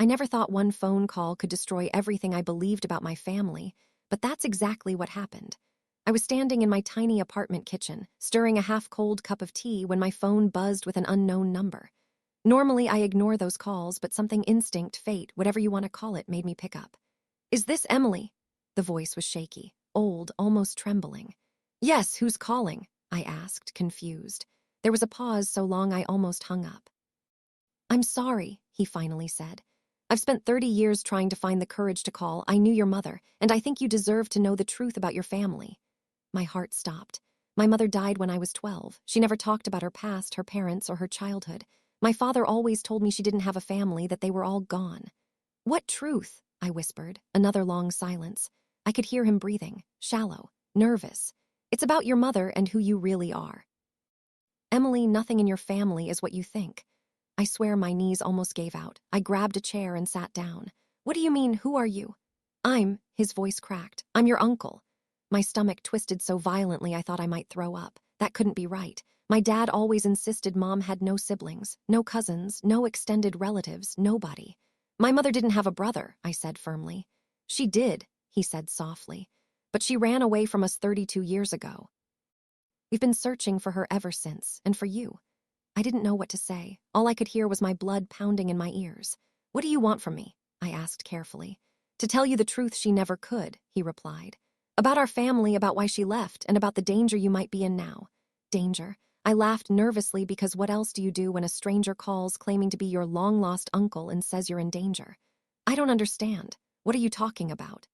I never thought one phone call could destroy everything I believed about my family, but that's exactly what happened. I was standing in my tiny apartment kitchen, stirring a half-cold cup of tea when my phone buzzed with an unknown number. Normally, I ignore those calls, but something instinct, fate, whatever you want to call it, made me pick up. "Is this Emily?" The voice was shaky, old, almost trembling. "Yes, who's calling?" I asked, confused. There was a pause so long I almost hung up. "I'm sorry," he finally said. "I've spent 30 years trying to find the courage to call. I knew your mother, and I think you deserve to know the truth about your family." My heart stopped. My mother died when I was 12. She never talked about her past, her parents, or her childhood. My father always told me she didn't have a family, that they were all gone. "What truth?" I whispered. Another long silence. I could hear him breathing, shallow, nervous. "It's about your mother and who you really are. Emily, nothing in your family is what you think." I swear my knees almost gave out. I grabbed a chair and sat down. "What do you mean, who are you?" His voice cracked. "I'm your uncle." My stomach twisted so violently I thought I might throw up. That couldn't be right. My dad always insisted Mom had no siblings, no cousins, no extended relatives, nobody. "My mother didn't have a brother," I said firmly. "She did," he said softly. "But she ran away from us 32 years ago. We've been searching for her ever since, and for you." I didn't know what to say. All I could hear was my blood pounding in my ears. "What do you want from me?" I asked carefully. "To tell you the truth she never could," he replied. "About our family, about why she left, and about the danger you might be in now." Danger? I laughed nervously because what else do you do when a stranger calls claiming to be your long-lost uncle and says you're in danger? "I don't understand. What are you talking about?"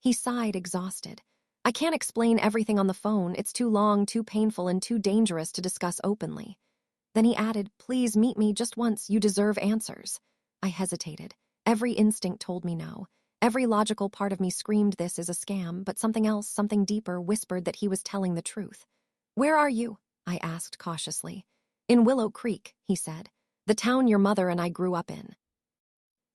He sighed, exhausted. "I can't explain everything on the phone. It's too long, too painful, and too dangerous to discuss openly." Then he added, "Please meet me just once. You deserve answers." I hesitated. Every instinct told me no. Every logical part of me screamed this is a scam, but something else, something deeper, whispered that he was telling the truth. "Where are you?" I asked cautiously. "In Willow Creek," he said. "The town your mother and I grew up in."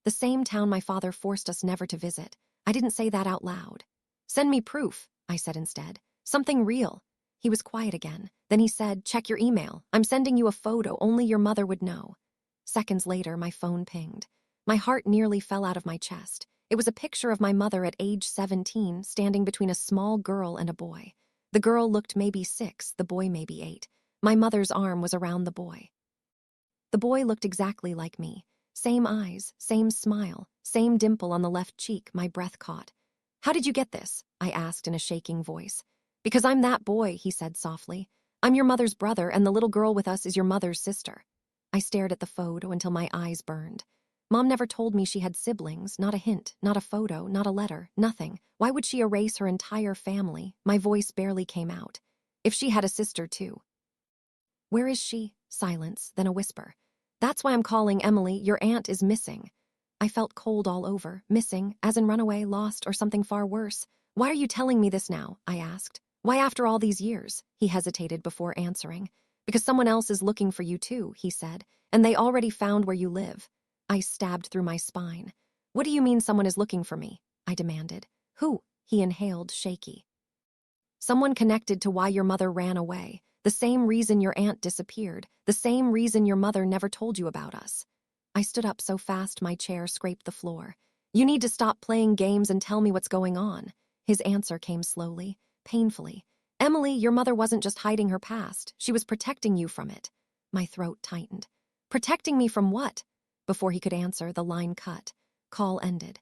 The same town my father forced us never to visit. I didn't say that out loud. "Send me proof," I said instead. "Something real." He was quiet again. Then he said, "Check your email. I'm sending you a photo only your mother would know." Seconds later, my phone pinged. My heart nearly fell out of my chest. It was a picture of my mother at age 17, standing between a small girl and a boy. The girl looked maybe 6, the boy maybe 8. My mother's arm was around the boy. The boy looked exactly like me. Same eyes, same smile, same dimple on the left cheek my breath caught. "How did you get this?" I asked in a shaking voice. "Because I'm that boy," he said softly. "I'm your mother's brother, and the little girl with us is your mother's sister." I stared at the photo until my eyes burned. Mom never told me she had siblings, not a hint, not a photo, not a letter, nothing. Why would she erase her entire family? My voice barely came out. "If she had a sister, too." "Where is she?" Silence, then a whisper. "That's why I'm calling, Emily. Your aunt is missing." I felt cold all over. Missing, as in runaway, lost, or something far worse. "Why are you telling me this now?" I asked. "Why after all these years?" He hesitated before answering. "Because someone else is looking for you too," he said, "and they already found where you live." I stabbed through my spine. "What do you mean someone is looking for me?" I demanded. "Who?" He inhaled, shaky. "Someone connected to why your mother ran away. The same reason your aunt disappeared. The same reason your mother never told you about us." I stood up so fast my chair scraped the floor. "You need to stop playing games and tell me what's going on." His answer came slowly, painfully. "Emily, your mother wasn't just hiding her past. She was protecting you from it." My throat tightened. "Protecting me from what?" Before he could answer, the line cut. Call ended.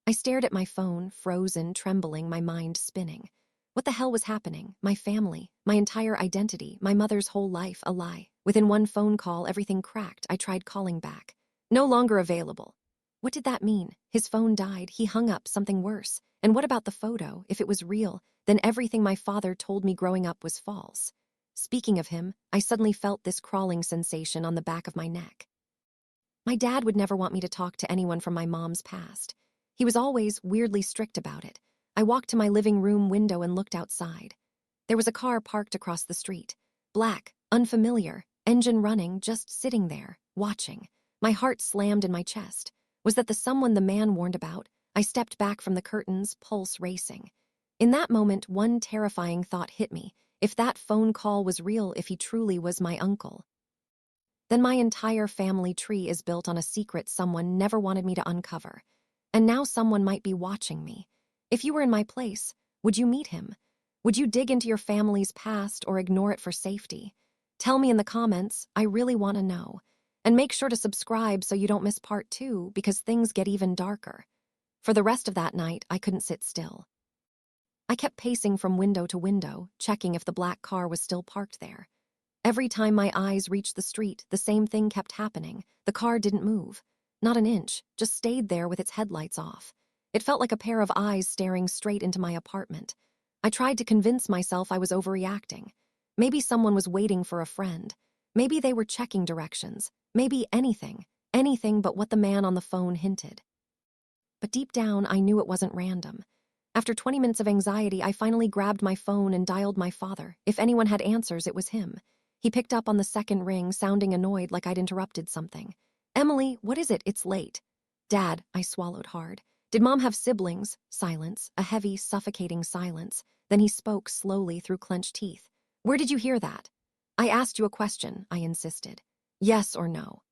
I stared at my phone, frozen, trembling, my mind spinning. What the hell was happening? My family, my entire identity, my mother's whole life, a lie. Within one phone call, everything cracked. I tried calling back. "No longer available." What did that mean? His phone died. He hung up, something worse. And what about the photo? If it was real, then everything my father told me growing up was false. Speaking of him, I suddenly felt this crawling sensation on the back of my neck. My dad would never want me to talk to anyone from my mom's past. He was always weirdly strict about it. I walked to my living room window and looked outside. There was a car parked across the street. Black, unfamiliar, engine running, just sitting there, watching. My heart slammed in my chest. Was that the someone the man warned about? I stepped back from the curtains, pulse racing. In that moment, one terrifying thought hit me. If that phone call was real, if he truly was my uncle. Then my entire family tree is built on a secret someone never wanted me to uncover. And now someone might be watching me. If you were in my place, would you meet him? Would you dig into your family's past or ignore it for safety? Tell me in the comments, I really want to know. And make sure to subscribe so you don't miss part 2 because things get even darker. For the rest of that night, I couldn't sit still. I kept pacing from window to window, checking if the black car was still parked there. Every time my eyes reached the street, the same thing kept happening. The car didn't move. Not an inch, just stayed there with its headlights off. It felt like a pair of eyes staring straight into my apartment. I tried to convince myself I was overreacting. Maybe someone was waiting for a friend. Maybe they were checking directions. Maybe anything but what the man on the phone hinted. But deep down, I knew it wasn't random. After 20 minutes of anxiety, I finally grabbed my phone and dialed my father. If anyone had answers, it was him. He picked up on the second ring, sounding annoyed like I'd interrupted something. "Emily, what is it? It's late." "Dad," I swallowed hard. "Did Mom have siblings?" Silence, a heavy, suffocating silence. Then he spoke slowly through clenched teeth. "Where did you hear that?" "I asked you a question," I insisted. "Yes or no?"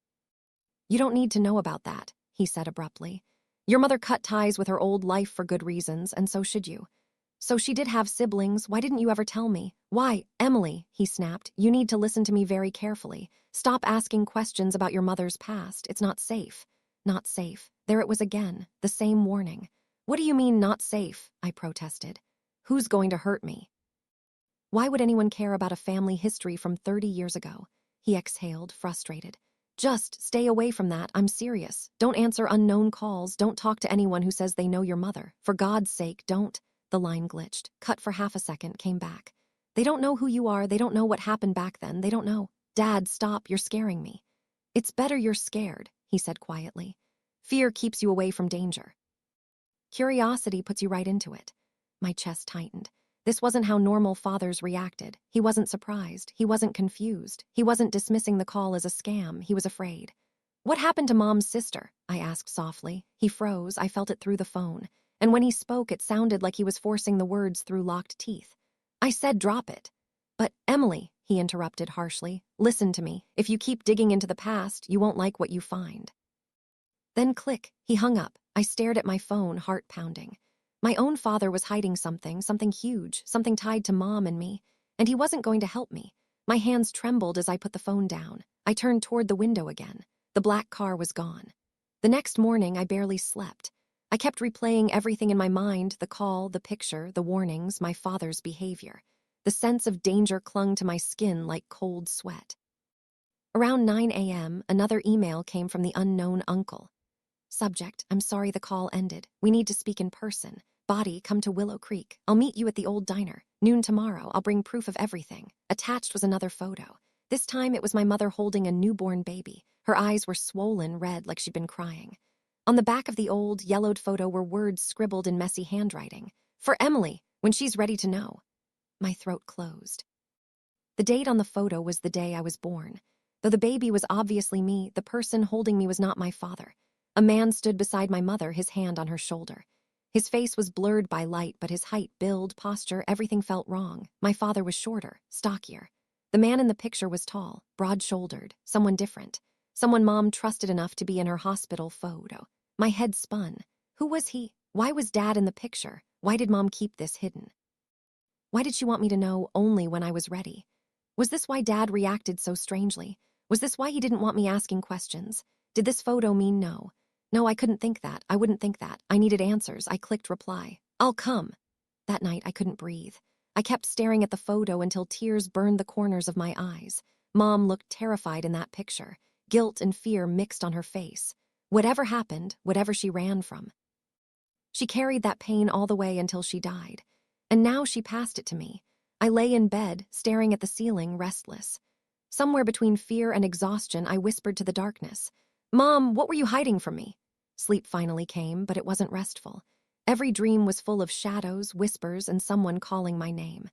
"You don't need to know about that," he said abruptly. "Your mother cut ties with her old life for good reasons, and so should you. So she did have siblings. Why didn't you ever tell me? Why, Emily," he snapped, "you need to listen to me very carefully. Stop asking questions about your mother's past. It's not safe." Not safe. There it was again, the same warning. "What do you mean, not safe?" I protested. "Who's going to hurt me?" "Why would anyone care about a family history from 30 years ago?" He exhaled, frustrated. "Just stay away from that. I'm serious. Don't answer unknown calls. Don't talk to anyone who says they know your mother. For God's sake, don't." The line glitched, cut for half a second, came back. "They don't know who you are. They don't know what happened back then. They don't know." "Dad, stop. You're scaring me." "It's better you're scared," he said quietly. "Fear keeps you away from danger. Curiosity puts you right into it." My chest tightened. This wasn't how normal fathers reacted. He wasn't surprised. He wasn't confused. He wasn't dismissing the call as a scam. He was afraid. "What happened to Mom's sister?" I asked softly. He froze. I felt it through the phone. And when he spoke, it sounded like he was forcing the words through locked teeth. I said, "Drop it." "But, Emily," he interrupted harshly, "listen to me. If you keep digging into the past, you won't like what you find." Then click, he hung up. I stared at my phone, heart pounding. My own father was hiding something huge, something tied to Mom and me, and he wasn't going to help me. My hands trembled as I put the phone down. I turned toward the window again. The black car was gone. The next morning, I barely slept. I kept replaying everything in my mind, the call, the picture, the warnings, my father's behavior. The sense of danger clung to my skin like cold sweat. Around 9 a.m., another email came from the unknown uncle. Subject, "I'm sorry the call ended. We need to speak in person. Body, come to Willow Creek. I'll meet you at the old diner. Noon tomorrow. I'll bring proof of everything." Attached was another photo. This time it was my mother holding a newborn baby. Her eyes were swollen red like she'd been crying. On the back of the old, yellowed photo were words scribbled in messy handwriting. "For Emily, when she's ready to know." My throat closed. The date on the photo was the day I was born. Though the baby was obviously me, the person holding me was not my father. A man stood beside my mother, his hand on her shoulder. His face was blurred by light, but his height, build, posture, everything felt wrong. My father was shorter, stockier. The man in the picture was tall, broad-shouldered, someone different. Someone Mom trusted enough to be in her hospital photo. My head spun. Who was he? Why was Dad in the picture? Why did Mom keep this hidden? Why did she want me to know only when I was ready? Was this why Dad reacted so strangely? Was this why he didn't want me asking questions? Did this photo mean no? No, I couldn't think that. I wouldn't think that. I needed answers. I clicked reply. "I'll come." That night, I couldn't breathe. I kept staring at the photo until tears burned the corners of my eyes. Mom looked terrified in that picture. Guilt and fear mixed on her face. Whatever happened, whatever she ran from. She carried that pain all the way until she died. And now she passed it to me. I lay in bed, staring at the ceiling, restless. Somewhere between fear and exhaustion, I whispered to the darkness, "Mom, what were you hiding from me?" Sleep finally came, but it wasn't restful. Every dream was full of shadows, whispers, and someone calling my name.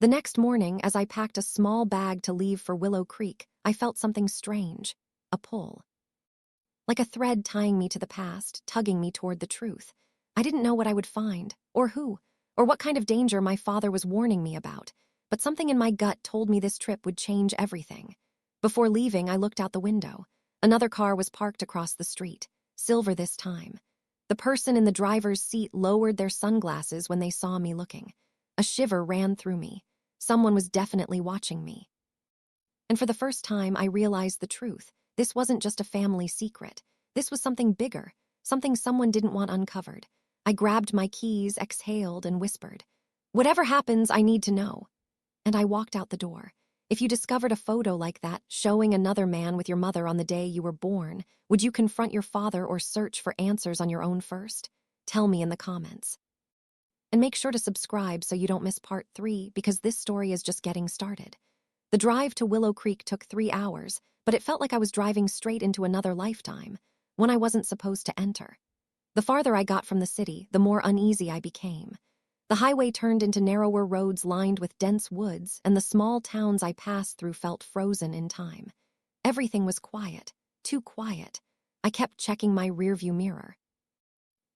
The next morning, as I packed a small bag to leave for Willow Creek, I felt something strange, a pull. Like a thread tying me to the past, tugging me toward the truth. I didn't know what I would find, or who, or what kind of danger my father was warning me about, but something in my gut told me this trip would change everything. Before leaving, I looked out the window. Another car was parked across the street, silver this time. The person in the driver's seat lowered their sunglasses when they saw me looking. A shiver ran through me. Someone was definitely watching me. And for the first time, I realized the truth. This wasn't just a family secret. This was something bigger, something someone didn't want uncovered. I grabbed my keys, exhaled, and whispered, "Whatever happens, I need to know." And I walked out the door. If you discovered a photo like that, showing another man with your mother on the day you were born, would you confront your father or search for answers on your own first? Tell me in the comments. And make sure to subscribe so you don't miss part 3, because this story is just getting started. The drive to Willow Creek took 3 hours, but it felt like I was driving straight into another lifetime, one I wasn't supposed to enter. The farther I got from the city, the more uneasy I became. The highway turned into narrower roads lined with dense woods, and the small towns I passed through felt frozen in time. Everything was quiet, too quiet. I kept checking my rearview mirror.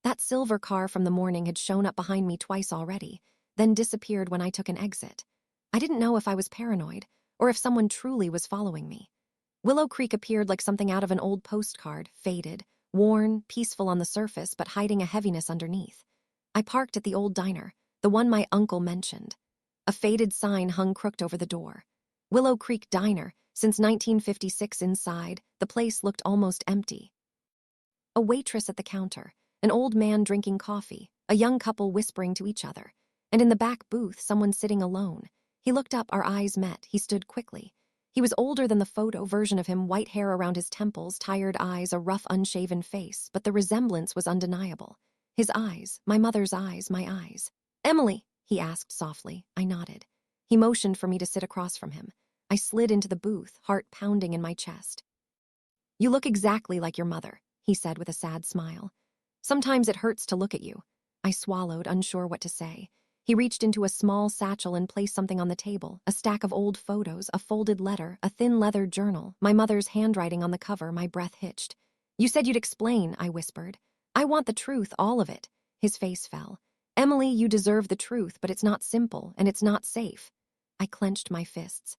That silver car from the morning had shown up behind me twice already, then disappeared when I took an exit. I didn't know if I was paranoid, or if someone truly was following me. Willow Creek appeared like something out of an old postcard, faded, worn, peaceful on the surface, but hiding a heaviness underneath. I parked at the old diner, the one my uncle mentioned. A faded sign hung crooked over the door. Willow Creek Diner, since 1956 inside, the place looked almost empty. A waitress at the counter, an old man drinking coffee, a young couple whispering to each other, and in the back booth, someone sitting alone. He looked up, our eyes met, he stood quickly. He was older than the photo version of him, white hair around his temples, tired eyes, a rough, unshaven face, but the resemblance was undeniable. His eyes, my mother's eyes, my eyes. "Emily," he asked softly. I nodded. He motioned for me to sit across from him. I slid into the booth, heart pounding in my chest. "You look exactly like your mother," he said with a sad smile. "Sometimes it hurts to look at you." I swallowed, unsure what to say. He reached into a small satchel and placed something on the table, a stack of old photos, a folded letter, a thin leather journal, my mother's handwriting on the cover. My breath hitched. "You said you'd explain," I whispered. "I want the truth, all of it." His face fell. "Emily, you deserve the truth, but it's not simple, and it's not safe." I clenched my fists.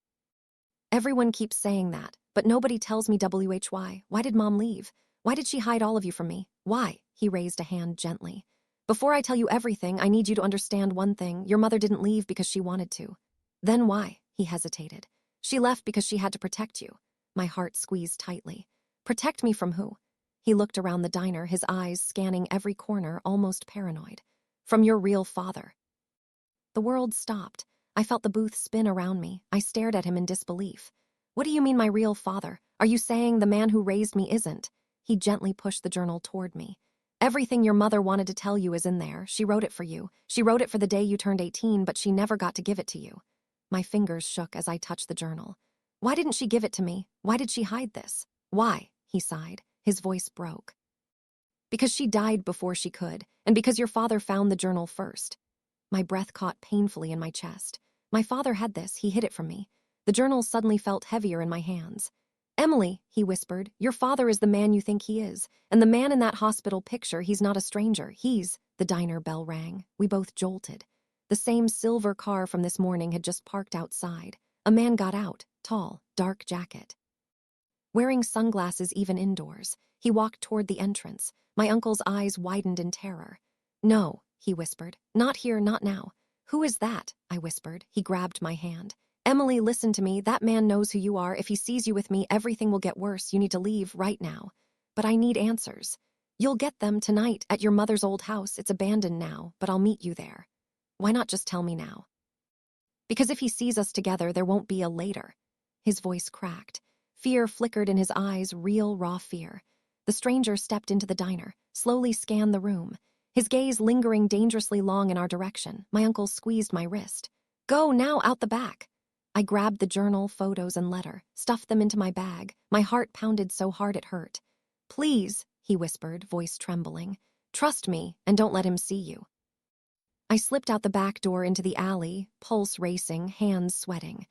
"Everyone keeps saying that, but nobody tells me why. Why did Mom leave? Why did she hide all of you from me? Why?" He raised a hand gently. "Before I tell you everything, I need you to understand one thing. Your mother didn't leave because she wanted to." "Then why?" He hesitated. "She left because she had to protect you." My heart squeezed tightly. "Protect me from who?" He looked around the diner, his eyes scanning every corner, almost paranoid. "From your real father." The world stopped. I felt the booth spin around me. I stared at him in disbelief. "What do you mean, my real father? Are you saying the man who raised me isn't?" He gently pushed the journal toward me. "Everything your mother wanted to tell you is in there. She wrote it for you. She wrote it for the day you turned 18, but she never got to give it to you." My fingers shook as I touched the journal. "Why didn't she give it to me? Why did she hide this?" "Why?" He sighed. His voice broke. "Because she died before she could, and because your father found the journal first." My breath caught painfully in my chest. My father had this. He hid it from me. The journal suddenly felt heavier in my hands. "Emily," he whispered, "your father is the man you think he is. And the man in that hospital picture, he's not a stranger. He's—" The diner bell rang. We both jolted. The same silver car from this morning had just parked outside. A man got out, tall, dark jacket. Wearing sunglasses even indoors, he walked toward the entrance. My uncle's eyes widened in terror. "No," he whispered. "Not here, not now." "Who is that?" I whispered. He grabbed my hand. "Emily, listen to me. That man knows who you are. If he sees you with me, everything will get worse. You need to leave right now." "But I need answers." "You'll get them tonight at your mother's old house. It's abandoned now, but I'll meet you there." "Why not just tell me now?" "Because if he sees us together, there won't be a later." His voice cracked. Fear flickered in his eyes, real, raw fear. The stranger stepped into the diner, slowly scanned the room, his gaze lingering dangerously long in our direction. My uncle squeezed my wrist. "Go now, out the back." I grabbed the journal, photos, and letter, stuffed them into my bag. My heart pounded so hard it hurt. "Please," he whispered, voice trembling. "Trust me, and don't let him see you." I slipped out the back door into the alley, pulse racing, hands sweating.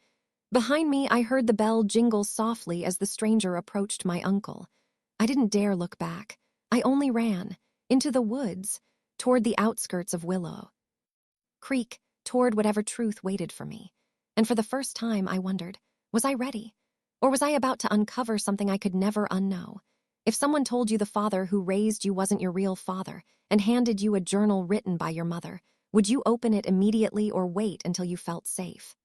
Behind me, I heard the bell jingle softly as the stranger approached my uncle. I didn't dare look back. I only ran, into the woods, toward the outskirts of Willow Creek, toward whatever truth waited for me. And for the first time, I wondered, was I ready? Or was I about to uncover something I could never unknow? If someone told you the father who raised you wasn't your real father and handed you a journal written by your mother, would you open it immediately or wait until you felt safe?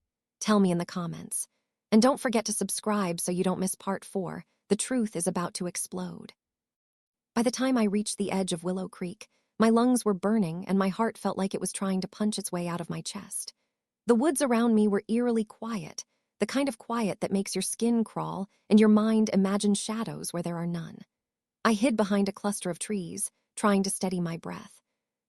Tell me in the comments. And don't forget to subscribe so you don't miss part 4. The truth is about to explode. By the time I reached the edge of Willow Creek, my lungs were burning and my heart felt like it was trying to punch its way out of my chest. The woods around me were eerily quiet, the kind of quiet that makes your skin crawl and your mind imagine shadows where there are none. I hid behind a cluster of trees, trying to steady my breath.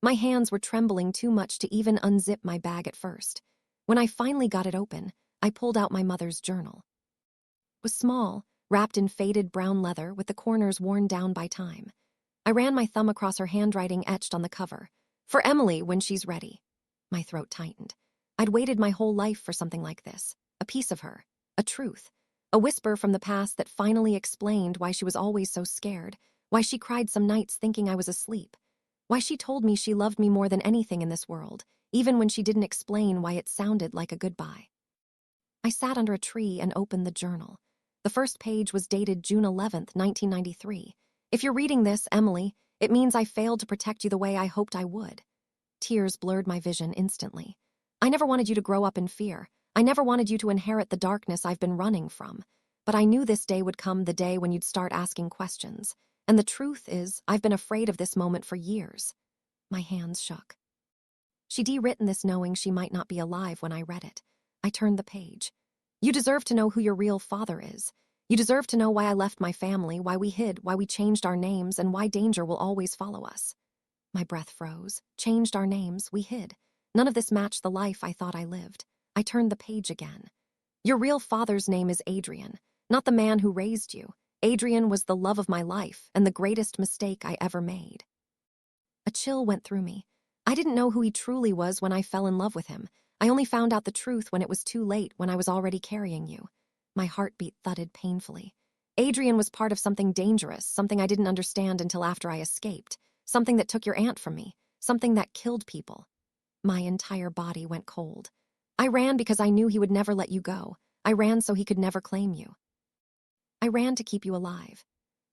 My hands were trembling too much to even unzip my bag at first. When I finally got it open, I pulled out my mother's journal. It was small, wrapped in faded brown leather with the corners worn down by time. I ran my thumb across her handwriting etched on the cover. "For Emily when she's ready." My throat tightened. I'd waited my whole life for something like this. A piece of her. A truth. A whisper from the past that finally explained why she was always so scared, why she cried some nights thinking I was asleep, why she told me she loved me more than anything in this world, even when she didn't explain why it sounded like a goodbye. I sat under a tree and opened the journal. The first page was dated June 11th, 1993. "If you're reading this, Emily, it means I failed to protect you the way I hoped I would." Tears blurred my vision instantly. I never wanted you to grow up in fear. I never wanted you to inherit the darkness I've been running from. But I knew this day would come, the day when you'd start asking questions. And the truth is, I've been afraid of this moment for years. My hands shook. She'd written this knowing she might not be alive when I read it. I turned the page. "You deserve to know who your real father is. You deserve to know why I left my family, why we hid, why we changed our names, and why danger will always follow us." My breath froze. Changed our names, we hid. None of this matched the life I thought I lived. I turned the page again. "Your real father's name is Adrian, not the man who raised you. Adrian was the love of my life and the greatest mistake I ever made." A chill went through me. I didn't know who he truly was when I fell in love with him. I only found out the truth when it was too late, when I was already carrying you. My heartbeat thudded painfully. Adrian was part of something dangerous, something I didn't understand until after I escaped, something that took your aunt from me, something that killed people. My entire body went cold. I ran because I knew he would never let you go. I ran so he could never claim you. I ran to keep you alive.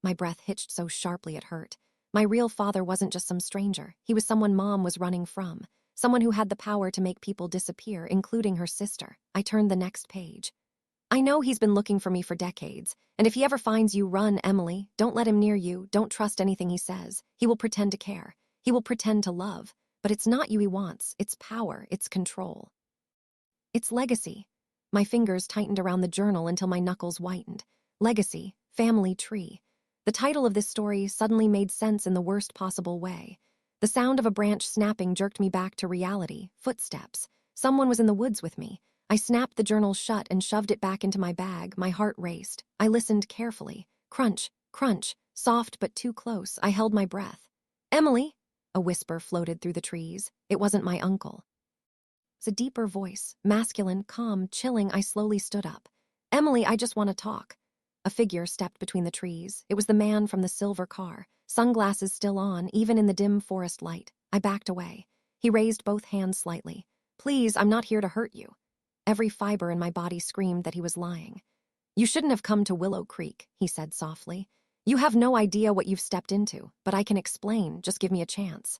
My breath hitched so sharply it hurt. My real father wasn't just some stranger. He was someone Mom was running from. Someone who had the power to make people disappear, including her sister. I turned the next page. "I know he's been looking for me for decades, and if he ever finds you, run, Emily. Don't let him near you. Don't trust anything he says. He will pretend to care. He will pretend to love. But it's not you he wants. It's power. It's control. It's legacy." My fingers tightened around the journal until my knuckles whitened. Legacy, family tree. The title of this story suddenly made sense in the worst possible way. The sound of a branch snapping jerked me back to reality. Footsteps. Someone was in the woods with me. I snapped the journal shut and shoved it back into my bag. My heart raced. I listened carefully. Crunch, crunch, soft but too close. I held my breath. "Emily!" A whisper floated through the trees. It wasn't my uncle. It was a deeper voice, masculine, calm, chilling. I slowly stood up. "Emily, I just want to talk." A figure stepped between the trees. It was the man from the silver car, sunglasses still on, even in the dim forest light. I backed away. He raised both hands slightly. "Please, I'm not here to hurt you." Every fiber in my body screamed that he was lying. "You shouldn't have come to Willow Creek," he said softly. "You have no idea what you've stepped into, but I can explain. Just give me a chance."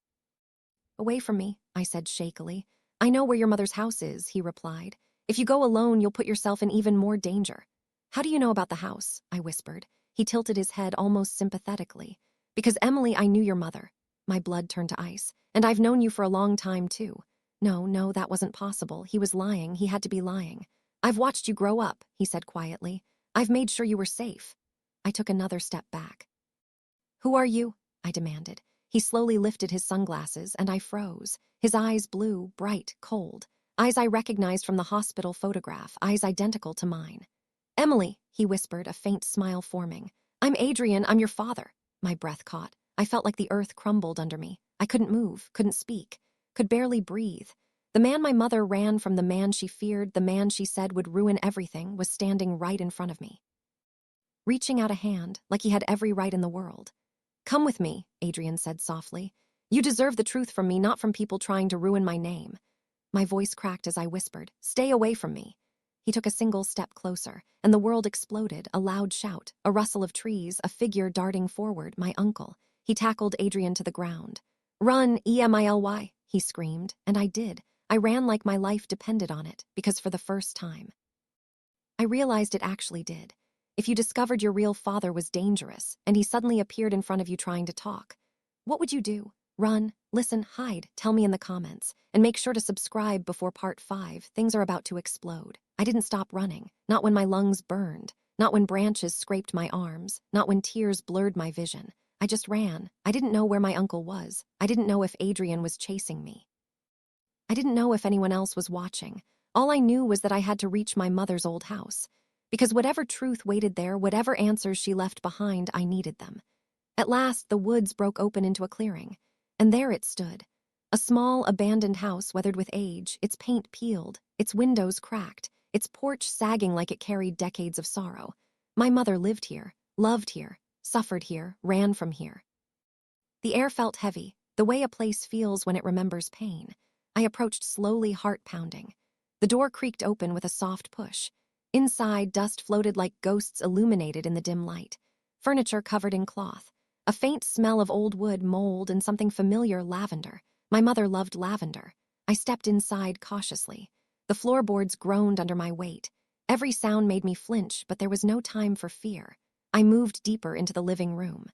"Away from me," I said shakily. "I know where your mother's house is," he replied. "If you go alone, you'll put yourself in even more danger." "How do you know about the house?" I whispered. He tilted his head almost sympathetically. "Because, Emily, I knew your mother." My blood turned to ice. "And I've known you for a long time, too." No, that wasn't possible. He was lying. He had to be lying. "I've watched you grow up," he said quietly. "I've made sure you were safe." I took another step back. "Who are you?" I demanded. He slowly lifted his sunglasses, and I froze. His eyes blue, bright, cold. Eyes I recognized from the hospital photograph, eyes identical to mine. "Emily," he whispered, a faint smile forming. "I'm Adrian, I'm your father." My breath caught. I felt like the earth crumbled under me. I couldn't move, couldn't speak, could barely breathe. The man my mother ran from, the man she feared, the man she said would ruin everything, was standing right in front of me. Reaching out a hand, like he had every right in the world. "Come with me," Adrian said softly. "You deserve the truth from me, not from people trying to ruin my name." My voice cracked as I whispered, "Stay away from me." He took a single step closer, and the world exploded, a loud shout, a rustle of trees, a figure darting forward, my uncle. He tackled Adrian to the ground. "Run, Emily," he screamed, and I did. I ran like my life depended on it, because for the first time, I realized it actually did. If you discovered your real father was dangerous, and he suddenly appeared in front of you trying to talk, what would you do? Run, listen, hide, tell me in the comments, and make sure to subscribe before part 5. Things are about to explode. I didn't stop running, not when my lungs burned, not when branches scraped my arms, not when tears blurred my vision. I just ran. I didn't know where my uncle was. I didn't know if Adrian was chasing me. I didn't know if anyone else was watching. All I knew was that I had to reach my mother's old house. Because whatever truth waited there, whatever answers she left behind, I needed them. At last, the woods broke open into a clearing. And there it stood. A small, abandoned house weathered with age, its paint peeled, its windows cracked, its porch sagging like it carried decades of sorrow. My mother lived here, loved here, suffered here, ran from here. The air felt heavy, the way a place feels when it remembers pain. I approached slowly, heart pounding. The door creaked open with a soft push. Inside, dust floated like ghosts illuminated in the dim light. Furniture covered in cloth. A faint smell of old wood, mold, and something familiar, lavender. My mother loved lavender. I stepped inside cautiously. The floorboards groaned under my weight. Every sound made me flinch, but there was no time for fear. I moved deeper into the living room.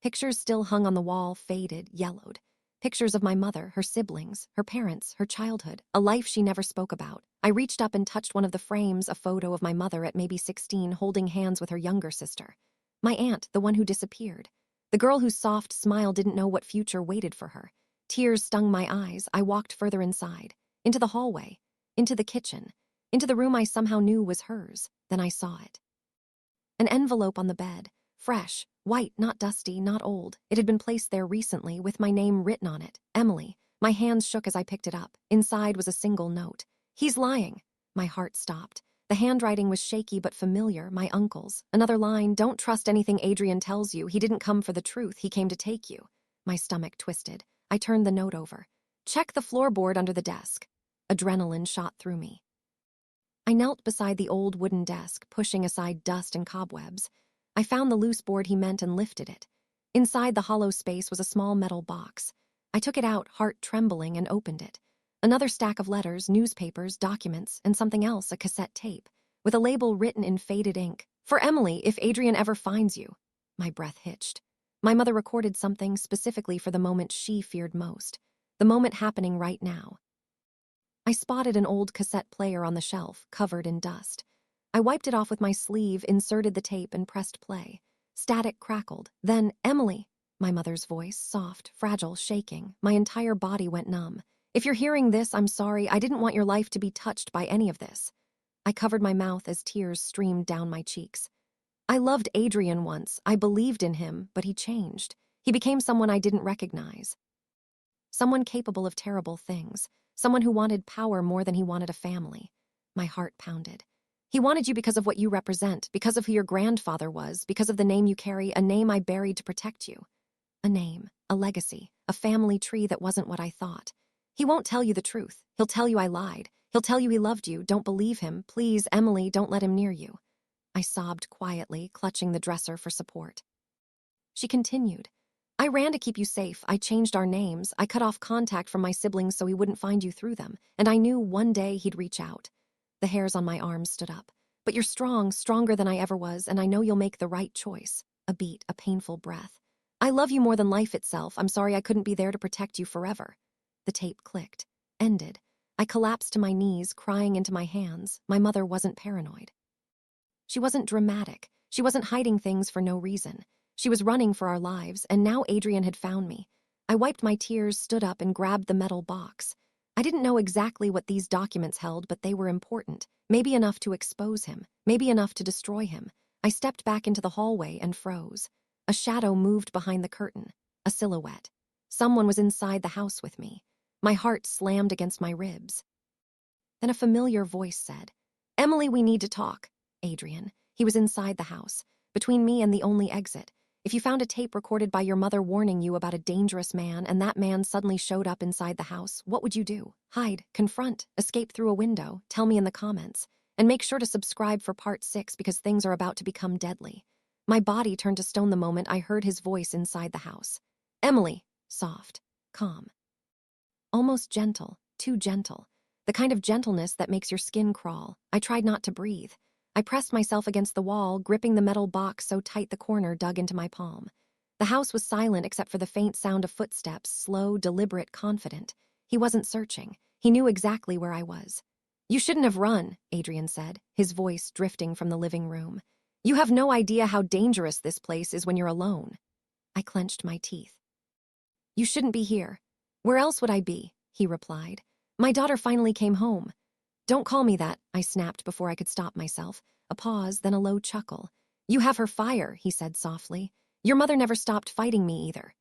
Pictures still hung on the wall, faded, yellowed. Pictures of my mother, her siblings, her parents, her childhood, a life she never spoke about. I reached up and touched one of the frames, a photo of my mother at maybe 16, holding hands with her younger sister. My aunt, the one who disappeared. The girl whose soft smile didn't know what future waited for her. Tears stung my eyes. I walked further inside, into the hallway, into the kitchen, into the room I somehow knew was hers. Then I saw it. An envelope on the bed, fresh, white, not dusty, not old. It had been placed there recently with my name written on it, Emily. My hands shook as I picked it up. Inside was a single note. "He's lying." My heart stopped. The handwriting was shaky but familiar, my uncle's. Another line, "Don't trust anything Adrian tells you. He didn't come for the truth. He came to take you." My stomach twisted. I turned the note over. "Check the floorboard under the desk." Adrenaline shot through me. I knelt beside the old wooden desk, pushing aside dust and cobwebs. I found the loose board he meant and lifted it. Inside the hollow space was a small metal box. I took it out, heart trembling, and opened it. Another stack of letters, newspapers, documents, and something else, a cassette tape, with a label written in faded ink. "For Emily, if Adrian ever finds you." My breath hitched. My mother recorded something specifically for the moment she feared most. The moment happening right now. I spotted an old cassette player on the shelf, covered in dust. I wiped it off with my sleeve, inserted the tape, and pressed play. Static crackled. Then, "Emily," my mother's voice, soft, fragile, shaking. My entire body went numb. "If you're hearing this, I'm sorry. I didn't want your life to be touched by any of this." I covered my mouth as tears streamed down my cheeks. I loved Adrian once. I believed in him, but he changed. He became someone I didn't recognize. Someone capable of terrible things. Someone who wanted power more than he wanted a family. My heart pounded. "He wanted you because of what you represent, because of who your grandfather was, because of the name you carry, a name I buried to protect you. A name, a legacy, a family tree that wasn't what I thought. He won't tell you the truth. He'll tell you I lied. He'll tell you he loved you. Don't believe him. Please, Emily, don't let him near you." I sobbed quietly, clutching the dresser for support. She continued. "I ran to keep you safe. I changed our names. I cut off contact from my siblings so he wouldn't find you through them. And I knew one day he'd reach out." The hairs on my arms stood up. "But you're strong, stronger than I ever was, and I know you'll make the right choice." A beat, a painful breath. "I love you more than life itself. I'm sorry I couldn't be there to protect you forever." The tape clicked. Ended. I collapsed to my knees, crying into my hands. My mother wasn't paranoid. She wasn't dramatic. She wasn't hiding things for no reason. She was running for our lives, and now Adrian had found me. I wiped my tears, stood up, and grabbed the metal box. I didn't know exactly what these documents held, but they were important. Maybe enough to expose him. Maybe enough to destroy him. I stepped back into the hallway and froze. A shadow moved behind the curtain. A silhouette. Someone was inside the house with me. My heart slammed against my ribs. Then a familiar voice said, "Emily, we need to talk." Adrian. He was inside the house, between me and the only exit. If you found a tape recorded by your mother warning you about a dangerous man, and that man suddenly showed up inside the house, what would you do? Hide, confront, escape through a window? Tell me in the comments. and make sure to subscribe for part 6 because things are about to become deadly. My body turned to stone the moment I heard his voice inside the house. Emily, soft, calm. Almost gentle, too gentle. The kind of gentleness that makes your skin crawl. I tried not to breathe. I pressed myself against the wall, gripping the metal box so tight the corner dug into my palm. The house was silent except for the faint sound of footsteps, slow, deliberate, confident. He wasn't searching. He knew exactly where I was. You shouldn't have run, Adrian said, his voice drifting from the living room. You have no idea how dangerous this place is when you're alone. I clenched my teeth. You shouldn't be here. Where else would I be? He replied. My daughter finally came home. Don't call me that, I snapped before I could stop myself. A pause, then a low chuckle. You have her fire, he said softly. Your mother never stopped fighting me either.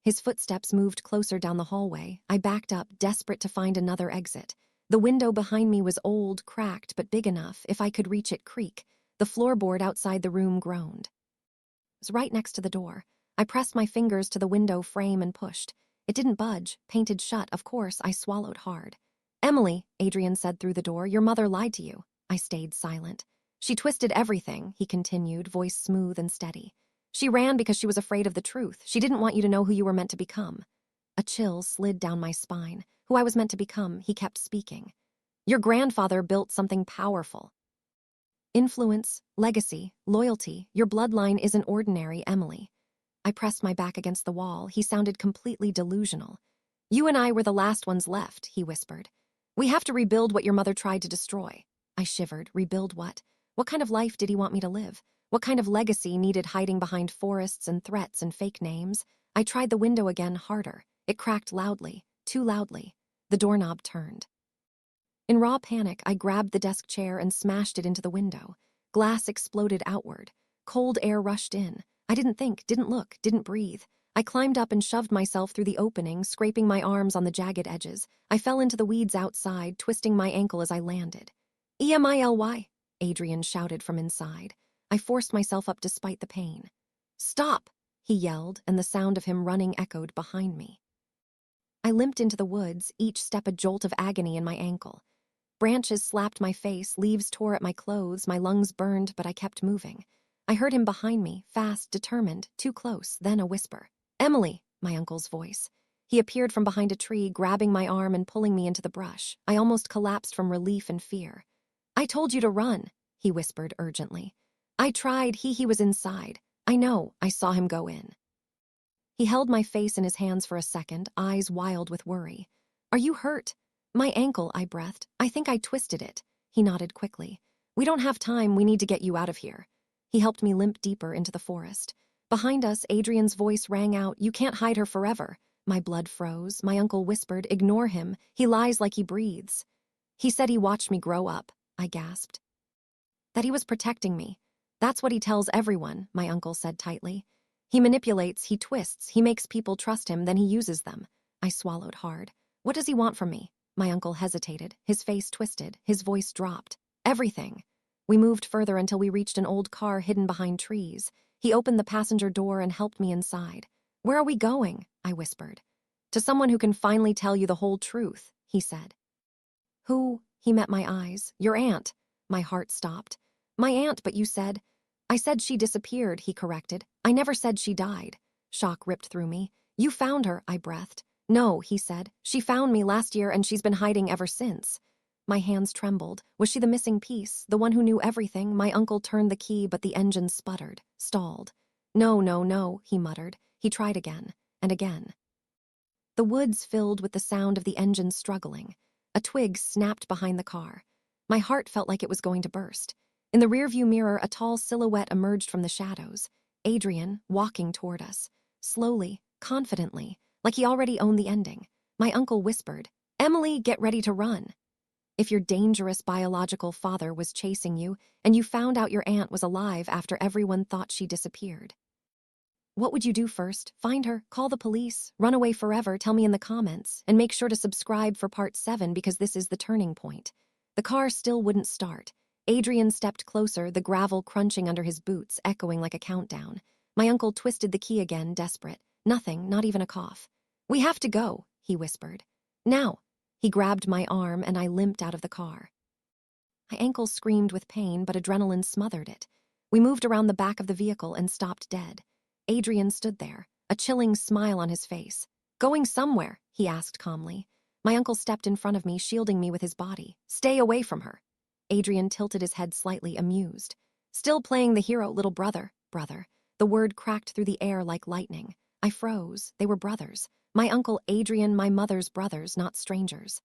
His footsteps moved closer down the hallway. I backed up, desperate to find another exit. The window behind me was old, cracked, but big enough, if I could reach it, creak. The floorboard outside the room groaned. It was right next to the door. I pressed my fingers to the window frame and pushed. It didn't budge, painted shut, of course. I swallowed hard. Emily, Adrian said through the door, your mother lied to you. I stayed silent. She twisted everything, he continued, voice smooth and steady. She ran because she was afraid of the truth. She didn't want you to know who you were meant to become. A chill slid down my spine. Who I was meant to become, he kept speaking. Your grandfather built something powerful. Influence, legacy, loyalty, your bloodline isn't ordinary, Emily. I pressed my back against the wall. He sounded completely delusional. You and I were the last ones left, he whispered. We have to rebuild what your mother tried to destroy. I shivered. Rebuild what? What kind of life did he want me to live? What kind of legacy needed hiding behind forests and threats and fake names? I tried the window again, harder. It cracked loudly, too loudly. The doorknob turned. In raw panic, I grabbed the desk chair and smashed it into the window. Glass exploded outward. Cold air rushed in. I didn't think, didn't look, didn't breathe. I climbed up and shoved myself through the opening, scraping my arms on the jagged edges. I fell into the weeds outside, twisting my ankle as I landed. Emily, Adrian shouted from inside. I forced myself up despite the pain. Stop, he yelled, and the sound of him running echoed behind me. I limped into the woods, each step a jolt of agony in my ankle. Branches slapped my face, leaves tore at my clothes, my lungs burned, but I kept moving. I heard him behind me, fast, determined, too close, then a whisper. Emily, my uncle's voice. He appeared from behind a tree, grabbing my arm and pulling me into the brush. I almost collapsed from relief and fear. I told you to run, he whispered urgently. I tried, he was inside. I know, I saw him go in. He held my face in his hands for a second, eyes wild with worry. Are you hurt? My ankle, I breathed. I think I twisted it. He nodded quickly. We don't have time, we need to get you out of here. He helped me limp deeper into the forest. Behind us, Adrian's voice rang out, you can't hide her forever. My blood froze. My uncle whispered, ignore him. He lies like he breathes. He said he watched me grow up, I gasped. That he was protecting me. That's what he tells everyone, my uncle said tightly. He manipulates, he twists, he makes people trust him, then he uses them. I swallowed hard. What does he want from me? My uncle hesitated, his face twisted, his voice dropped. Everything. We moved further until we reached an old car hidden behind trees. He opened the passenger door and helped me inside. Where are we going? I whispered. To someone who can finally tell you the whole truth, he said. Who? He met my eyes. Your aunt. My heart stopped. My aunt, but you said. I said she disappeared, he corrected. I never said she died. Shock ripped through me. You found her, I breathed. No, he said. She found me last year and she's been hiding ever since. My hands trembled. Was she the missing piece, the one who knew everything? My uncle turned the key, but the engine sputtered, stalled. No, he muttered. He tried again, and again. The woods filled with the sound of the engine struggling. A twig snapped behind the car. My heart felt like it was going to burst. In the rearview mirror, a tall silhouette emerged from the shadows. Adrian, walking toward us. Slowly, confidently, like he already owned the ending. My uncle whispered, Emily, get ready to run. If your dangerous biological father was chasing you, and you found out your aunt was alive after everyone thought she disappeared. What would you do first? Find her, call the police, run away forever, tell me in the comments, and make sure to subscribe for part 7 because this is the turning point. The car still wouldn't start. Adrian stepped closer, the gravel crunching under his boots, echoing like a countdown. My uncle twisted the key again, desperate. Nothing, not even a cough. We have to go, he whispered. Now. He grabbed my arm and I limped out of the car. My ankle screamed with pain, but adrenaline smothered it. We moved around the back of the vehicle and stopped dead. Adrian stood there, a chilling smile on his face. "Going somewhere?" he asked calmly. My uncle stepped in front of me, shielding me with his body. "Stay away from her." Adrian tilted his head slightly, amused. "Still playing the hero, little brother." Brother. The word cracked through the air like lightning. I froze. They were brothers. My uncle Adrian, my mother's brothers, not strangers.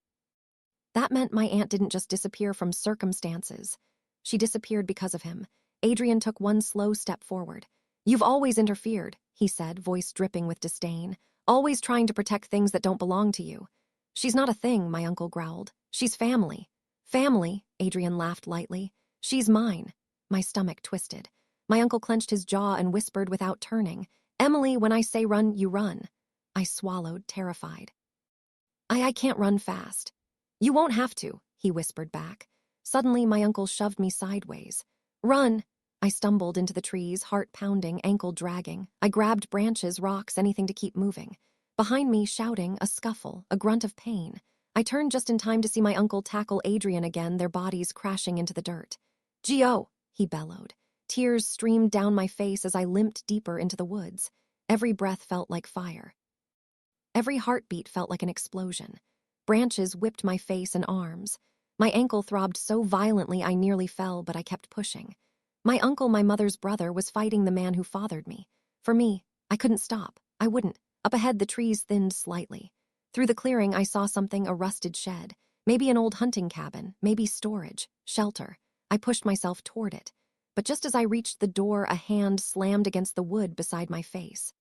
That meant my aunt didn't just disappear from circumstances. She disappeared because of him. Adrian took one slow step forward. "You've always interfered," he said, voice dripping with disdain. "Always trying to protect things that don't belong to you." "She's not a thing," my uncle growled. "She's family." "Family?" Adrian laughed lightly. "She's mine." My stomach twisted. My uncle clenched his jaw and whispered without turning, "Emily, when I say run, you run." I swallowed, terrified. I can't run fast." "You won't have to," he whispered back. Suddenly, my uncle shoved me sideways. "Run!" I stumbled into the trees, heart pounding, ankle dragging. I grabbed branches, rocks, anything to keep moving. Behind me, shouting, a scuffle, a grunt of pain. I turned just in time to see my uncle tackle Adrian again, their bodies crashing into the dirt. "Gio!" he bellowed. Tears streamed down my face as I limped deeper into the woods. Every breath felt like fire. Every heartbeat felt like an explosion. Branches whipped my face and arms. My ankle throbbed so violently I nearly fell, but I kept pushing. My uncle, my mother's brother, was fighting the man who fathered me. For me, I couldn't stop. I wouldn't. Up ahead, the trees thinned slightly. Through the clearing, I saw something, a rusted shed. Maybe an old hunting cabin, maybe storage, shelter. I pushed myself toward it. But just as I reached the door, a hand slammed against the wood beside my face.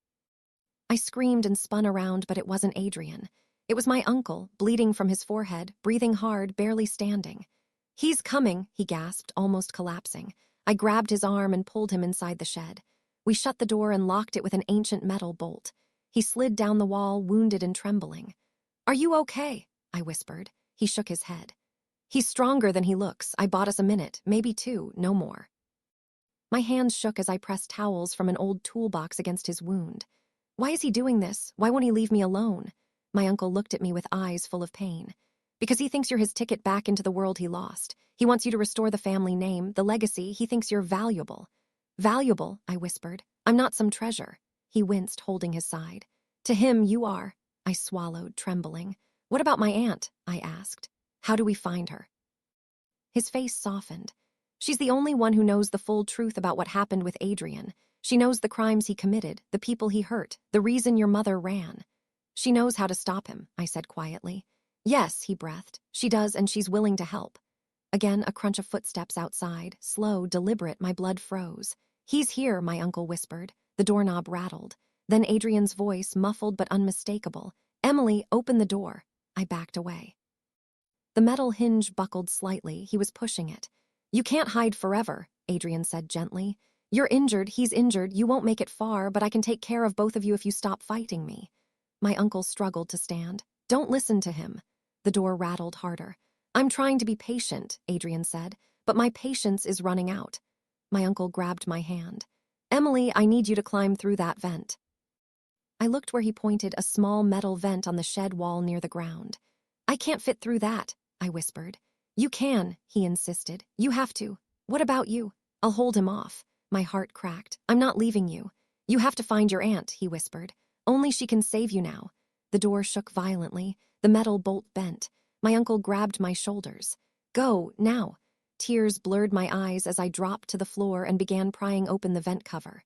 I screamed and spun around, but it wasn't Adrian. It was my uncle, bleeding from his forehead, breathing hard, barely standing. "He's coming," he gasped, almost collapsing. I grabbed his arm and pulled him inside the shed. We shut the door and locked it with an ancient metal bolt. He slid down the wall, wounded and trembling. "Are you okay?" I whispered. He shook his head. "He's stronger than he looks. I bought us a minute, maybe two, no more." My hands shook as I pressed towels from an old toolbox against his wound. "Why is he doing this? Why won't he leave me alone?" My uncle looked at me with eyes full of pain. "Because he thinks you're his ticket back into the world he lost. He wants you to restore the family name, the legacy. He thinks you're valuable." "Valuable?" I whispered. "I'm not some treasure." He winced, holding his side. "To him, you are." I swallowed, trembling. "What about my aunt?" I asked. "How do we find her?" His face softened. "She's the only one who knows the full truth about what happened with Adrian. She knows the crimes he committed, the people he hurt, the reason your mother ran. She knows how to stop him," I said quietly. "Yes," he breathed. "She does, and she's willing to help." Again, a crunch of footsteps outside, slow, deliberate, my blood froze. "He's here," my uncle whispered. The doorknob rattled. Then Adrian's voice, muffled but unmistakable. "Emily, open the door." I backed away. The metal hinge buckled slightly. He was pushing it. "You can't hide forever," Adrian said gently. "You're injured, he's injured, you won't make it far, but I can take care of both of you if you stop fighting me." My uncle struggled to stand. "Don't listen to him." The door rattled harder. "I'm trying to be patient," Adrian said, "but my patience is running out." My uncle grabbed my hand. "Emily, I need you to climb through that vent." I looked where he pointed, a small metal vent on the shed wall near the ground. "I can't fit through that," I whispered. "You can," he insisted. "You have to. What about you?" I'll hold him off. My heart cracked. "I'm not leaving you." "You have to find your aunt," he whispered. "Only she can save you now." The door shook violently. The metal bolt bent. My uncle grabbed my shoulders. "Go, now." Tears blurred my eyes as I dropped to the floor and began prying open the vent cover.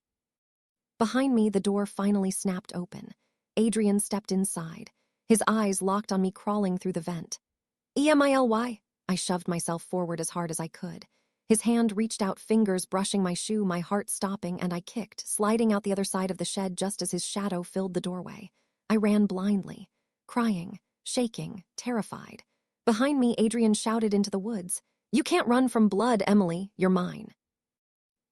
Behind me, the door finally snapped open. Adrian stepped inside. His eyes locked on me, crawling through the vent. "Emily." I shoved myself forward as hard as I could. His hand reached out, fingers brushing my shoe, my heart stopping, and I kicked, sliding out the other side of the shed just as his shadow filled the doorway. I ran blindly, crying, shaking, terrified. Behind me, Adrian shouted into the woods, "You can't run from blood, Emily. You're mine."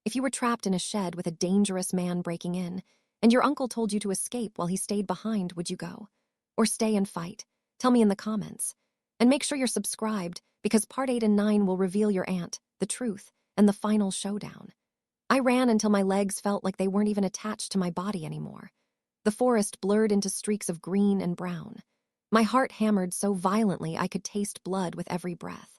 If you were trapped in a shed with a dangerous man breaking in, and your uncle told you to escape while he stayed behind, would you go? Or stay and fight? Tell me in the comments. And make sure you're subscribed, because Part 8 and 9 will reveal your aunt, the truth, and the final showdown. I ran until my legs felt like they weren't even attached to my body anymore. The forest blurred into streaks of green and brown. My heart hammered so violently I could taste blood with every breath.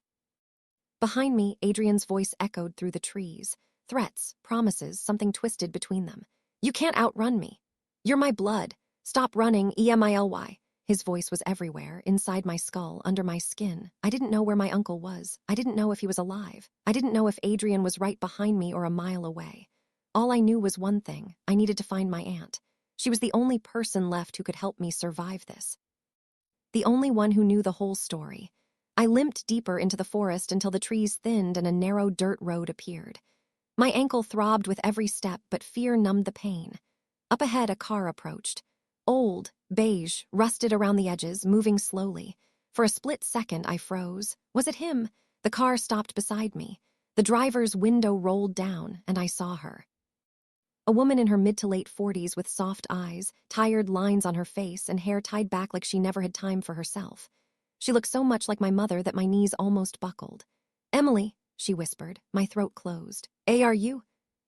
Behind me, Adrian's voice echoed through the trees. Threats, promises, something twisted between them. You can't outrun me. You're my blood. Stop running, EMILY. His voice was everywhere, inside my skull, under my skin. I didn't know where my uncle was. I didn't know if he was alive. I didn't know if Adrian was right behind me or a mile away. All I knew was one thing. I needed to find my aunt. She was the only person left who could help me survive this. The only one who knew the whole story. I limped deeper into the forest until the trees thinned and a narrow dirt road appeared. My ankle throbbed with every step, but fear numbed the pain. Up ahead, a car approached. Old, beige, rusted around the edges, moving slowly. For a split second, I froze. Was it him? The car stopped beside me. The driver's window rolled down, and I saw her. A woman in her mid to late 40s with soft eyes, tired lines on her face, and hair tied back like she never had time for herself. She looked so much like my mother that my knees almost buckled. Emily, she whispered, my throat closed. Are you?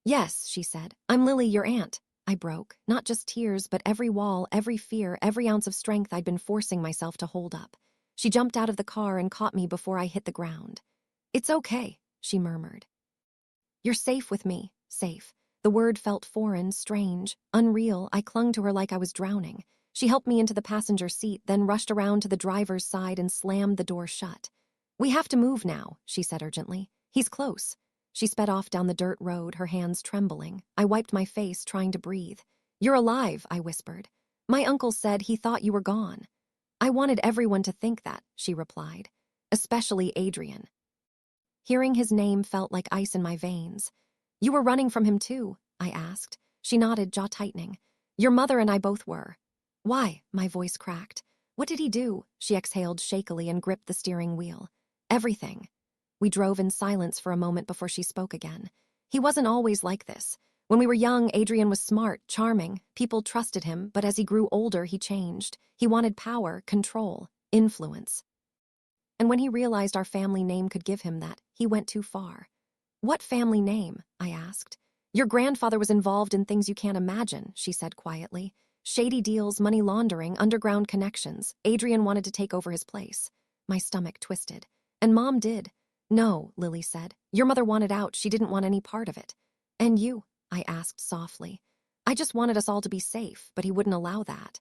Yes, she said. I'm Lily, your aunt. I broke, not just tears, but every wall, every fear, every ounce of strength I'd been forcing myself to hold up. She jumped out of the car and caught me before I hit the ground. It's okay, she murmured. You're safe with me, safe. The word felt foreign, strange, unreal. I clung to her like I was drowning. She helped me into the passenger seat, then rushed around to the driver's side and slammed the door shut. We have to move now, she said urgently. He's close. She sped off down the dirt road, her hands trembling. I wiped my face, trying to breathe. You're alive, I whispered. My uncle said he thought you were gone. I wanted everyone to think that, she replied. Especially Adrian. Hearing his name felt like ice in my veins. You were running from him too, I asked. She nodded, jaw tightening. Your mother and I both were. Why? My voice cracked. What did he do? She exhaled shakily and gripped the steering wheel. Everything. We drove in silence for a moment before she spoke again. He wasn't always like this. When we were young, Adrian was smart, charming. People trusted him, but as he grew older, he changed. He wanted power, control, influence. And when he realized our family name could give him that, he went too far. What family name? I asked. Your grandfather was involved in things you can't imagine, she said quietly. Shady deals, money laundering, underground connections. Adrian wanted to take over his place. My stomach twisted. And Mom did. No, Lily said. Your mother wanted out. She didn't want any part of it. And you? I asked softly. I just wanted us all to be safe, but he wouldn't allow that.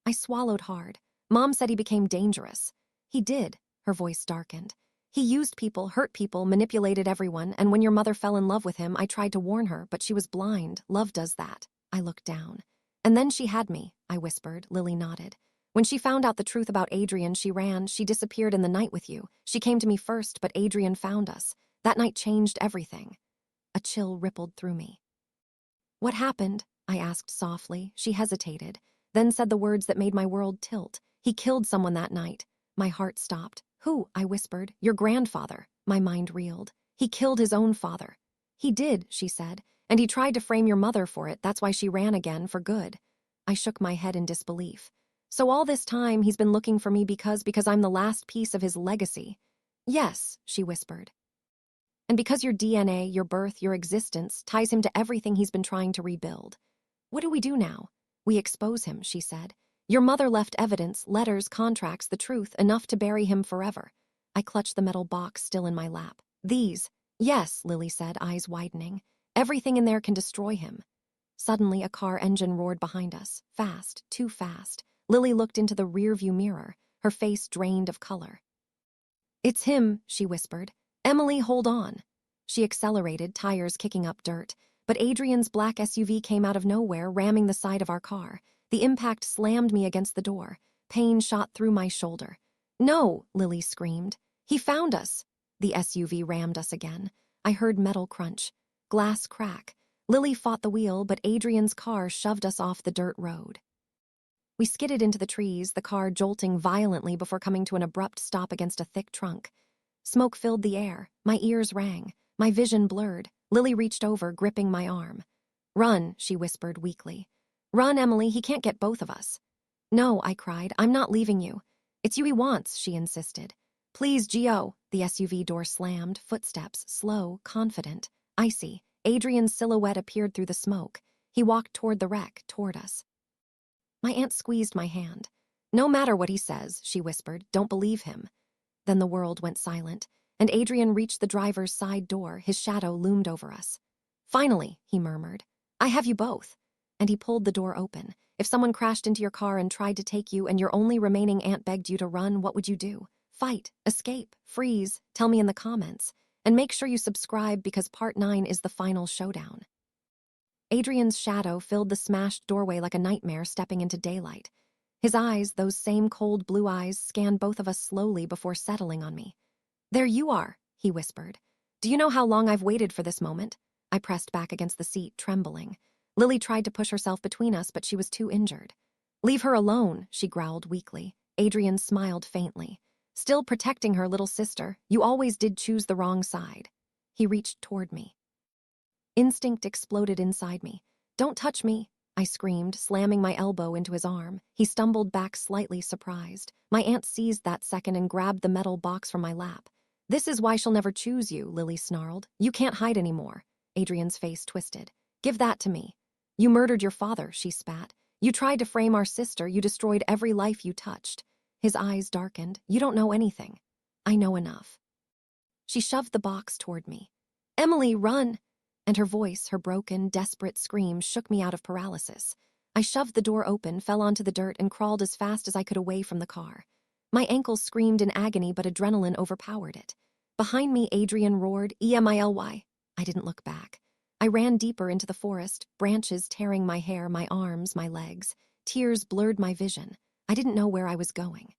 I swallowed hard. Mom said he became dangerous. He did. Her voice darkened. He used people, hurt people, manipulated everyone, and when your mother fell in love with him, I tried to warn her, but she was blind. Love does that. I looked down. And then she had me, I whispered. Lily nodded. When she found out the truth about Adrian, she ran. She disappeared in the night with you. She came to me first, but Adrian found us. That night changed everything. A chill rippled through me. What happened? I asked softly. She hesitated, then said the words that made my world tilt. He killed someone that night. My heart stopped. Who? I whispered. Your grandfather. My mind reeled. He killed his own father. He did, she said, and he tried to frame your mother for it. That's why she ran again, for good. I shook my head in disbelief. So all this time he's been looking for me because I'm the last piece of his legacy. Yes, she whispered. And because your DNA, your birth, your existence ties him to everything he's been trying to rebuild. What do we do now? We expose him, she said. Your mother left evidence, letters, contracts, the truth, enough to bury him forever. I clutched the metal box still in my lap. These. Yes, Lily said, eyes widening. Everything in there can destroy him. Suddenly, a car engine roared behind us. Fast, too fast. Lily looked into the rearview mirror, her face drained of color. It's him, she whispered. Emily, hold on. She accelerated, tires kicking up dirt, but Adrian's black SUV came out of nowhere, ramming the side of our car. The impact slammed me against the door. Pain shot through my shoulder. No, Lily screamed. He found us. The SUV rammed us again. I heard metal crunch. Glass crack. Lily fought the wheel, but Adrian's car shoved us off the dirt road. We skidded into the trees, the car jolting violently before coming to an abrupt stop against a thick trunk. Smoke filled the air. My ears rang. My vision blurred. Lily reached over, gripping my arm. Run, she whispered weakly. Run, Emily, he can't get both of us. No, I cried, I'm not leaving you. It's you he wants, she insisted. Please, Gio. The SUV door slammed, footsteps, slow, confident, icy. Adrian's silhouette appeared through the smoke. He walked toward the wreck, toward us. My aunt squeezed my hand. No matter what he says, she whispered, don't believe him. Then the world went silent. and Adrian reached the driver's side door. His shadow loomed over us. "Finally," he murmured. "I have you both." And he pulled the door open. If someone crashed into your car and tried to take you and your only remaining aunt begged you to run, what would you do? Fight, escape, freeze? Tell me in the comments. And make sure you subscribe because part 9 is the final showdown. Adrian's shadow filled the smashed doorway like a nightmare stepping into daylight. His eyes, those same cold blue eyes, scanned both of us slowly before settling on me. "There you are," he whispered. "Do you know how long I've waited for this moment?" I pressed back against the seat, trembling. Lily tried to push herself between us, but she was too injured. "Leave her alone," she growled weakly. Adrian smiled faintly. "Still protecting her little sister. You always did choose the wrong side." He reached toward me. Instinct exploded inside me. "Don't touch me," I screamed, slamming my elbow into his arm. He stumbled back slightly surprised. My aunt seized that second and grabbed the metal box from my lap. "This is why she'll never choose you," Lily snarled. "You can't hide anymore." Adrian's face twisted. "Give that to me." "You murdered your father," she spat. "You tried to frame our sister. You destroyed every life you touched." His eyes darkened. "You don't know anything." "I know enough." She shoved the box toward me. "Emily, run!" And her voice, her broken, desperate scream shook me out of paralysis. I shoved the door open, fell onto the dirt, and crawled as fast as I could away from the car. My ankles screamed in agony, but adrenaline overpowered it. Behind me, Adrian roared, "Emily!" I didn't look back. I ran deeper into the forest, branches tearing my hair, my arms, my legs. Tears blurred my vision. I didn't know where I was going.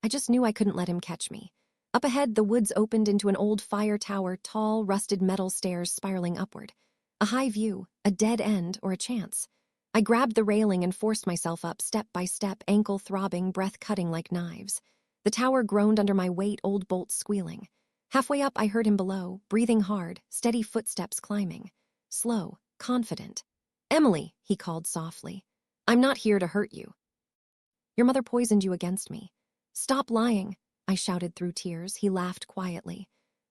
I just knew I couldn't let him catch me. Up ahead, the woods opened into an old fire tower, tall, rusted metal stairs spiraling upward. A high view, a dead end, or a chance. I grabbed the railing and forced myself up, step by step, ankle throbbing, breath cutting like knives. The tower groaned under my weight, old bolts squealing. Halfway up, I heard him below, breathing hard, steady footsteps climbing. Slow, confident. "Emily," he called softly. "I'm not here to hurt you. Your mother poisoned you against me." "Stop lying," I shouted through tears. He laughed quietly.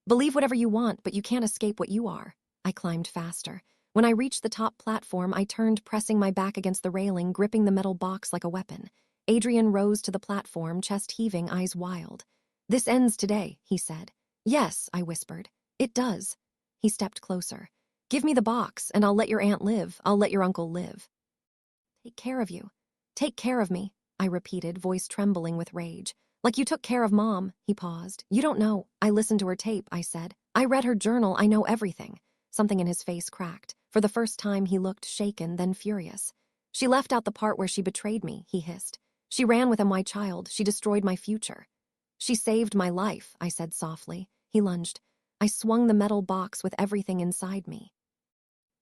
"Believe whatever you want, but you can't escape what you are." I climbed faster. When I reached the top platform, I turned, pressing my back against the railing, gripping the metal box like a weapon. Adrian rose to the platform, chest heaving, eyes wild. "This ends today," he said. "Yes," I whispered. "It does." He stepped closer. "Give me the box, and I'll let your aunt live. I'll let your uncle live." "Take care of you." "Take care of me," I repeated, voice trembling with rage. "Like you took care of Mom." He paused. "You don't know. I listened to her tape," I said. "I read her journal. I know everything." Something in his face cracked. For the first time, he looked shaken, then furious. "She left out the part where she betrayed me," he hissed. "She ran with my child. She destroyed my future." "She saved my life," I said softly. He lunged. I swung the metal box with everything inside me.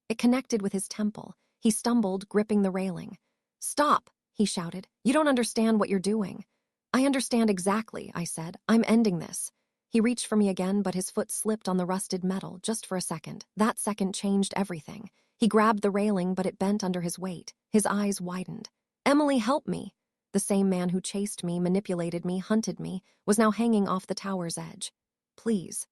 It connected with his temple. He stumbled, gripping the railing. "Stop!" he shouted. "You don't understand what you're doing." "I understand exactly," I said. "I'm ending this." He reached for me again, but his foot slipped on the rusted metal, just for a second. That second changed everything. He grabbed the railing, but it bent under his weight. His eyes widened. "Emily, help me!" The same man who chased me, manipulated me, hunted me, was now hanging off the tower's edge. "Please."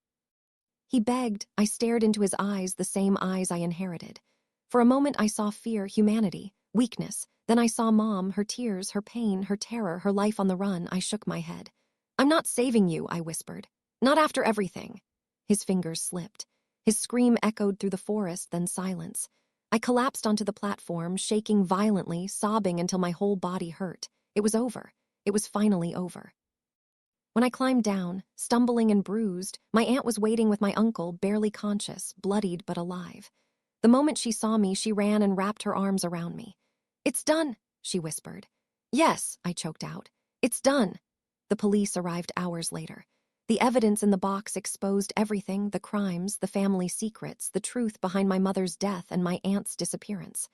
He begged. I stared into his eyes, the same eyes I inherited. For a moment I saw fear, humanity, weakness. Then I saw Mom, her tears, her pain, her terror, her life on the run. I shook my head. "I'm not saving you," I whispered. "Not after everything." His fingers slipped. His scream echoed through the forest, then silence. I collapsed onto the platform, shaking violently, sobbing until my whole body hurt. It was over. It was finally over. When I climbed down, stumbling and bruised, my aunt was waiting with my uncle, barely conscious, bloodied but alive. The moment she saw me, she ran and wrapped her arms around me. "It's done," she whispered. "Yes," I choked out. "It's done." The police arrived hours later. The evidence in the box exposed everything, the crimes, the family secrets, the truth behind my mother's death and my aunt's disappearance.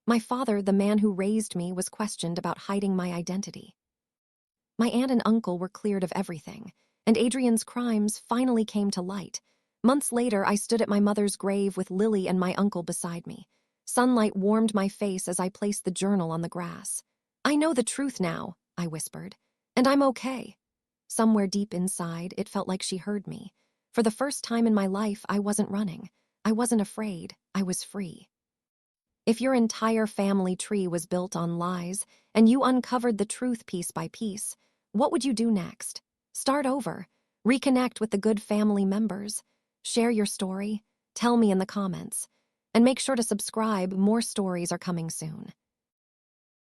My father, the man who raised me, was questioned about hiding my identity. My aunt and uncle were cleared of everything, and Adrian's crimes finally came to light. Months later, I stood at my mother's grave with Lily and my uncle beside me. Sunlight warmed my face as I placed the journal on the grass. "I know the truth now," I whispered, "and I'm okay." Somewhere deep inside, it felt like she heard me. For the first time in my life, I wasn't running. I wasn't afraid. I was free. If your entire family tree was built on lies, and you uncovered the truth piece by piece, what would you do next? Start over. Reconnect with the good family members. Share your story. Tell me in the comments. And make sure to subscribe. More stories are coming soon.